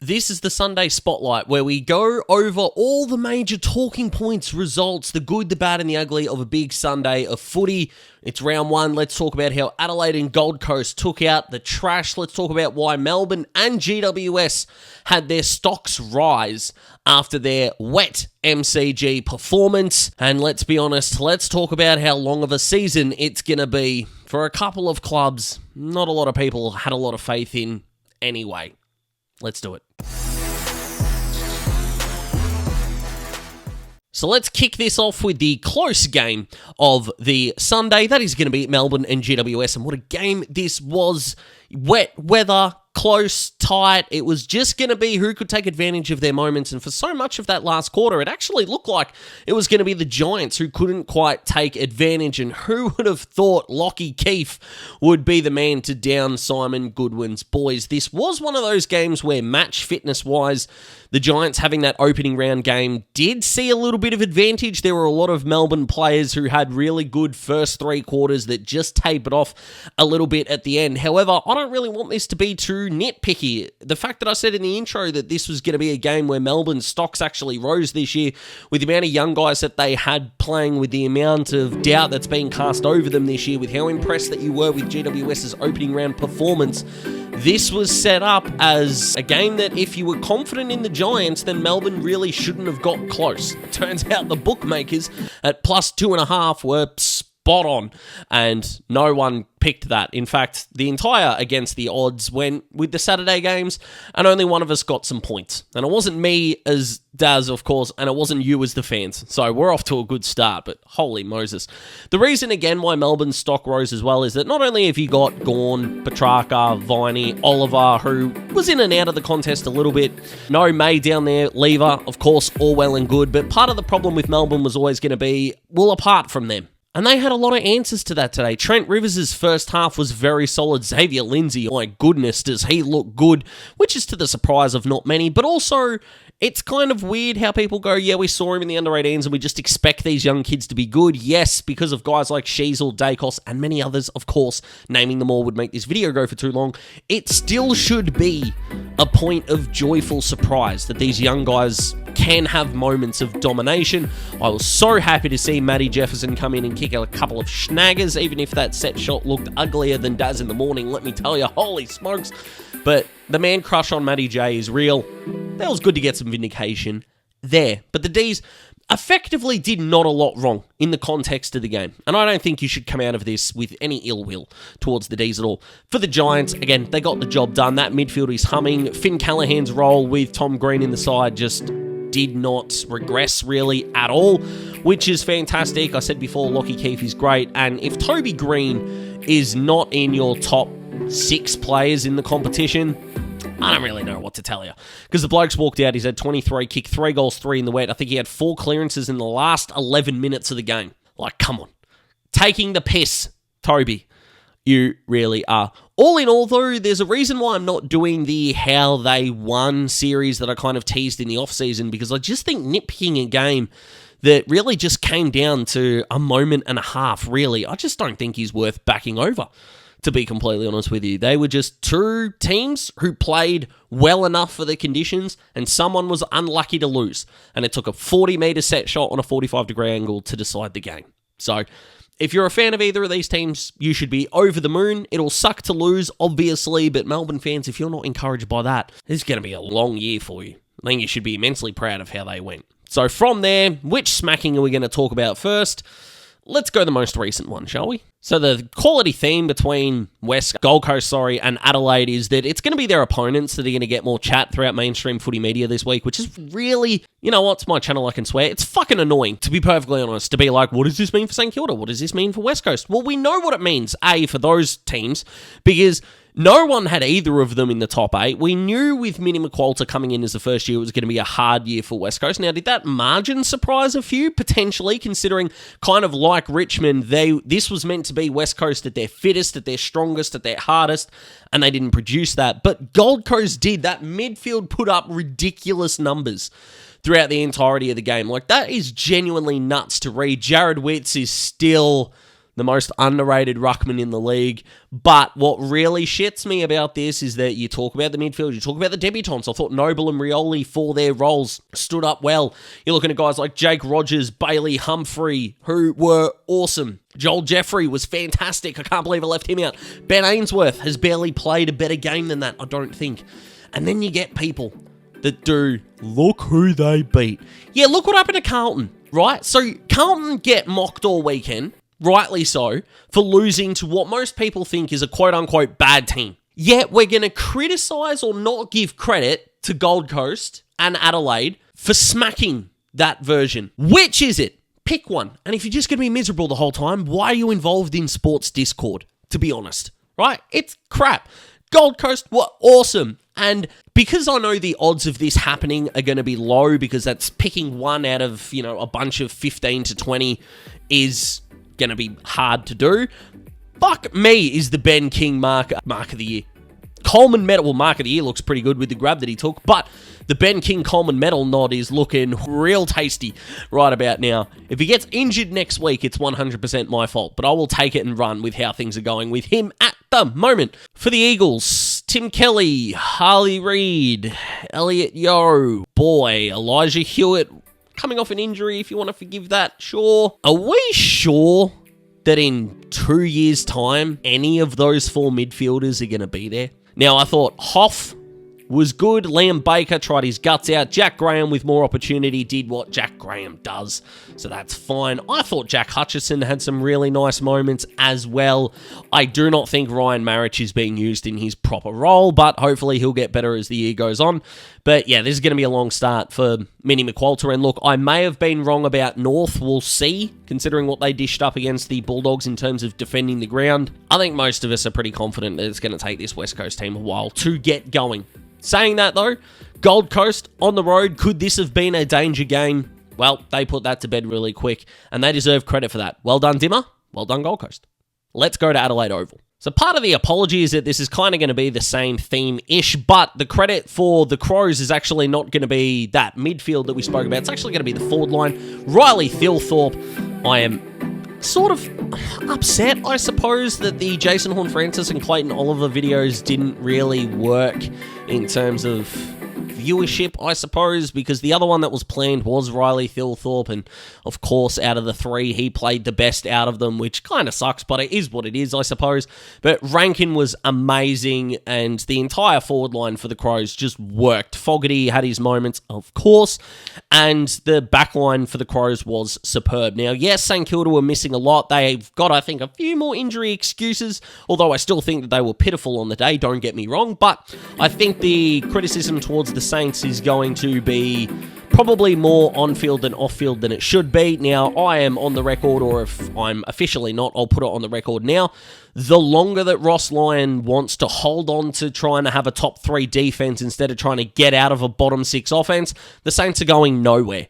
This is the Sunday Spotlight, where we go over all the major talking points, results, the good, the bad, and the ugly of a big Sunday of footy. It's round one. Let's talk about how Adelaide and Gold Coast took out the trash. Let's talk about why Melbourne and GWS had their stocks rise after their wet MCG performance. And let's be honest, let's talk about how long of a season it's going to be for a couple of clubs not a lot of people had a lot of faith in anyway. Let's do it. So let's kick this off with the close game of the Sunday. That is going to be Melbourne and GWS. And what a game this was. Wet weather, close, tight. It was just going to be who could take advantage of their moments. And for so much of that last quarter, it actually looked like it was going to be the Giants who couldn't quite take advantage. And who would have thought Lockie Keefe would be the man to down Simon Goodwin's boys? This was one of those games where match fitness-wise, the Giants having that opening round game did see a little bit of advantage. There were a lot of Melbourne players who had really good first three quarters that just tapered off a little bit at the end. However, I don't really want this to be too nitpicky. The fact that I said in the intro that this was going to be a game where Melbourne's stocks actually rose this year with the amount of young guys that they had playing, with the amount of doubt that's being cast over them this year, with how impressed that you were with GWS's opening round performance, this was set up as a game that if you were confident in the Giants, then Melbourne really shouldn't have got close. It turns out the bookmakers at +2.5 were spot on, and no one picked that. In fact, the entire against the odds went with the Saturday games, and only one of us got some points. And it wasn't me as Daz, of course, and it wasn't you as the fans. So we're off to a good start, but holy Moses. The reason, again, why Melbourne's stock rose as well is that not only have you got Gawn, Petrarca, Viney, Oliver, who was in and out of the contest a little bit, no May down there, Lever, of course, all well and good, but part of the problem with Melbourne was always going to be, well, apart from them. And they had a lot of answers to that today. Trent Rivers' first half was very solid. Xavier Lindsay, my goodness, does he look good? Which is to the surprise of not many. But also, it's kind of weird how people go, yeah, we saw him in the under-18s and we just expect these young kids to be good. Yes, because of guys like Sheasel, Dacos, and many others, of course. Naming them all would make this video go for too long. It still should be a point of joyful surprise that these young guys can have moments of domination. I was so happy to see Matty Jefferson come in and kick a couple of schnaggers, even if that set shot looked uglier than Daz in the morning, let me tell you, holy smokes. But the man crush on Matty J is real. That was good to get some vindication there. But the Dees effectively did not a lot wrong in the context of the game. And I don't think you should come out of this with any ill will towards the Dees at all. For the Giants, again, they got the job done. That midfield is humming. Finn Callahan's role with Tom Green in the side just did not regress really at all, which is fantastic. I said before, Lockie Keefe is great. And if Toby Green is not in your top 6 players in the competition, I don't really know what to tell you. Because the bloke's walked out, he's had 23, kicked 3 goals, 3 in the wet. I think he had 4 clearances in the last 11 minutes of the game. Like, come on. Taking the piss, Toby. You really are. All in all, though, there's a reason why I'm not doing the how they won series that I kind of teased in the off-season, because I just think nitpicking a game that really just came down to a moment and a half, really, I just don't think he's worth backing over, to be completely honest with you. They were just 2 teams who played well enough for the conditions, and someone was unlucky to lose. And it took a 40-metre set shot on a 45-degree angle to decide the game. So if you're a fan of either of these teams, you should be over the moon. It'll suck to lose, obviously, but Melbourne fans, if you're not encouraged by that, this is going to be a long year for you. I think you should be immensely proud of how they went. So from there, which smacking are we going to talk about first? Let's go the most recent one, shall we? So the quality theme between Gold Coast, and Adelaide is that it's going to be their opponents that are going to get more chat throughout mainstream footy media this week, which is really, you know what, it's my channel, I can swear. It's fucking annoying, to be perfectly honest, to be like, what does this mean for St. Kilda? What does this mean for West Coast? Well, we know what it means, A, for those teams, because no one had either of them in the top 8. We knew with Minnie McQualter coming in as the first year, it was going to be a hard year for West Coast. Now, did that margin surprise a few? Potentially, considering kind of like Richmond, this was meant to be West Coast at their fittest, at their strongest, at their hardest, and they didn't produce that. But Gold Coast did. That midfield put up ridiculous numbers throughout the entirety of the game. Like, that is genuinely nuts to read. Jared Witts is still the most underrated ruckman in the league. But what really shits me about this is that you talk about the midfield, you talk about the debutants. I thought Noble and Rioli, for their roles, stood up well. You're looking at guys like Jake Rogers, Bailey Humphrey, who were awesome. Joel Jeffrey was fantastic. I can't believe I left him out. Ben Ainsworth has barely played a better game than that, I don't think. And then you get people that do, look who they beat. Yeah, look what happened to Carlton, right? So Carlton get mocked all weekend, rightly so, for losing to what most people think is a quote-unquote bad team. Yet we're going to criticise or not give credit to Gold Coast and Adelaide for smacking that version. Which is it? Pick one. And if you're just going to be miserable the whole time, why are you involved in sports Discord, to be honest? Right? It's crap. Gold Coast were awesome. And because I know the odds of this happening are going to be low, because that's picking one out of, a bunch of 15 to 20 is going to be hard to do. Fuck me is the Ben King mark of the year. Coleman Medal, well, mark of the year looks pretty good with the grab that he took, but the Ben King Coleman Medal nod is looking real tasty right about now. If he gets injured next week, it's 100% my fault, but I will take it and run with how things are going with him at the moment. For the Eagles, Tim Kelly, Harley Reid, Elliot Yeo, Elijah Hewitt, coming off an injury, if you want to forgive that, sure. Are we sure that in 2 years' time, any of those four midfielders are going to be there? Now, I thought Hoff was good. Liam Baker tried his guts out. Jack Graham, with more opportunity, did what Jack Graham does. So that's fine. I thought Jack Hutchison had some really nice moments as well. I do not think Ryan Marich is being used in his proper role, but hopefully he'll get better as the year goes on. But yeah, this is going to be a long start for Minnie McQualter. And look, I may have been wrong about North. We'll see, considering what they dished up against the Bulldogs in terms of defending the ground. I think most of us are pretty confident that it's going to take this West Coast team a while to get going. Saying that though, Gold Coast on the road, could this have been a danger game? Well, they put that to bed really quick, and they deserve credit for that. Well done, Dimmer. Well done, Gold Coast. Let's go to Adelaide Oval. So part of the apology is that this is kind of going to be the same theme-ish, but the credit for the Crows is actually not going to be that midfield that we spoke about. It's actually going to be the forward line. Riley Thilthorpe, I am sort of upset, I suppose, that the Jason Horne-Francis and Clayton Oliver videos didn't really work in terms of viewership, I suppose, because the other one that was planned was Riley Thilthorpe, and of course, out of the three, he played the best out of them, which kind of sucks, but it is what it is, I suppose. But Rankin was amazing, and the entire forward line for the Crows just worked. Fogarty had his moments, of course, and the back line for the Crows was superb. Now, yes, St. Kilda were missing a lot. They've got, I think, a few more injury excuses, although I still think that they were pitiful on the day, don't get me wrong, but I think the criticism towards the Saints is going to be probably more on-field than off-field than it should be. Now, I am on the record, or if I'm officially not, I'll put it on the record now. The longer that Ross Lyon wants to hold on to trying to have a top three defense instead of trying to get out of a bottom six offense, the Saints are going nowhere.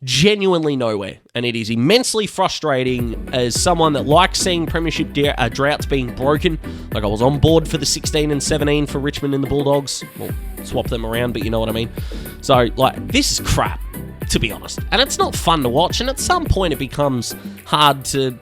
Genuinely nowhere, and it is immensely frustrating as someone that likes seeing premiership droughts being broken. Like, I was on board for the 16 and 17 for Richmond and the Bulldogs. Well, swap them around, but you know what I mean. So, like, this is crap, to be honest, and it's not fun to watch, and at some point it becomes hard to,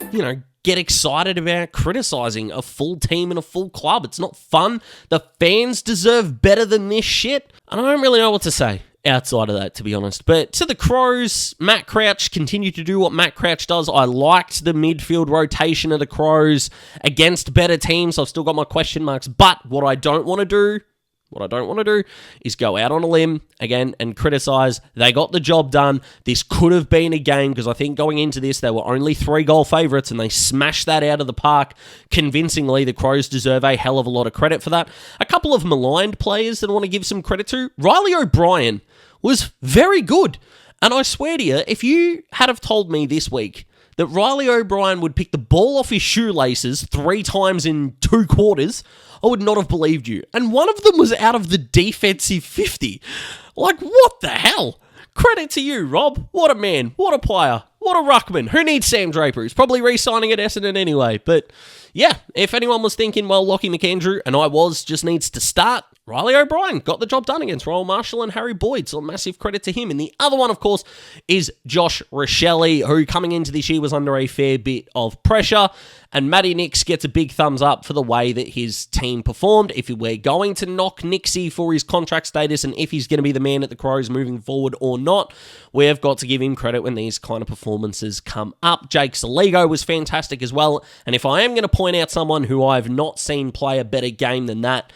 get excited about criticising a full team and a full club. It's not fun. The fans deserve better than this shit, and I don't really know what to say outside of that, to be honest. But to the Crows, Matt Crouch continued to do what Matt Crouch does. I liked the midfield rotation of the Crows against better teams. I've still got my question marks, but what I don't want to do is go out on a limb again and criticise. They got the job done. This could have been a game, because I think going into this, they were only 3-goal favourites, and they smashed that out of the park convincingly. The Crows deserve a hell of a lot of credit for that. A couple of maligned players that I want to give some credit to. Riley O'Brien was very good. And I swear to you, if you had have told me this week that Riley O'Brien would pick the ball off his shoelaces 3 times in 2 quarters, I would not have believed you. And one of them was out of the defensive 50. Like, what the hell? Credit to you, Rob. What a man. What a player. What a ruckman. Who needs Sam Draper? He's probably re-signing at Essendon anyway. But yeah, if anyone was thinking, well, Lockie McAndrew, and I was, just needs to start, Riley O'Brien got the job done against Royal Marshall and Harry Boyd, so a massive credit to him. And the other one, of course, is Josh Rochelle, who coming into this year was under a fair bit of pressure. And Matty Nicks gets a big thumbs up for the way that his team performed. If we're going to knock Nixie for his contract status and if he's going to be the man at the Crows moving forward or not, we've got to give him credit when these kind of performances come up. Jake Saligo was fantastic as well. And if I am going to point out someone who I've not seen play a better game than that,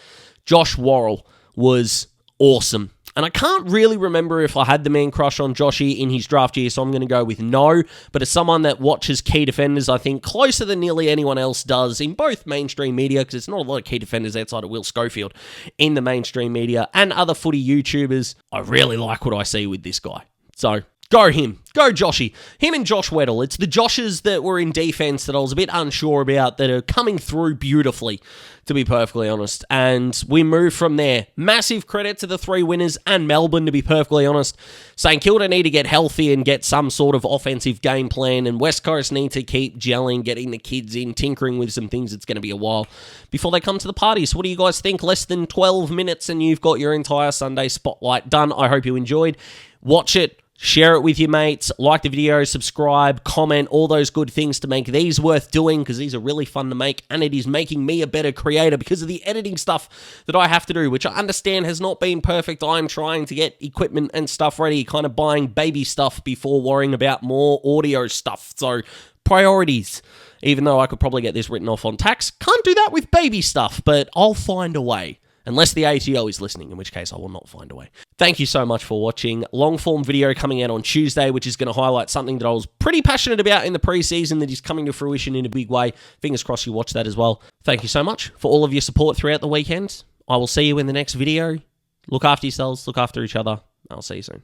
Josh Worrell was awesome. And I can't really remember if I had the man crush on Joshy in his draft year, so I'm going to go with no. But as someone that watches key defenders, I think closer than nearly anyone else does in both mainstream media, because there's not a lot of key defenders outside of Will Schofield in the mainstream media and other footy YouTubers, I really like what I see with this guy. So go him. Go Joshy. Him and Josh Weddle. It's the Joshes that were in defense that I was a bit unsure about that are coming through beautifully, to be perfectly honest. And we move from there. Massive credit to the 3 winners and Melbourne, to be perfectly honest. St. Kilda need to get healthy and get some sort of offensive game plan, and West Coast need to keep gelling, getting the kids in, tinkering with some things. It's going to be a while before they come to the party. So what do you guys think? Less than 12 minutes and you've got your entire Sunday spotlight done. I hope you enjoyed. Watch it. Share it with your mates, like the video, subscribe, comment, all those good things to make these worth doing, because these are really fun to make, and it is making me a better creator because of the editing stuff that I have to do, which I understand has not been perfect. I'm trying to get equipment and stuff ready, kind of buying baby stuff before worrying about more audio stuff. So, priorities. Even though I could probably get this written off on tax, can't do that with baby stuff, but I'll find a way. Unless the ATO is listening, in which case I will not find a way. Thank you so much for watching. Long-form video coming out on Tuesday, which is going to highlight something that I was pretty passionate about in the preseason that is coming to fruition in a big way. Fingers crossed you watch that as well. Thank you so much for all of your support throughout the weekend. I will see you in the next video. Look after yourselves, look after each other. I'll see you soon.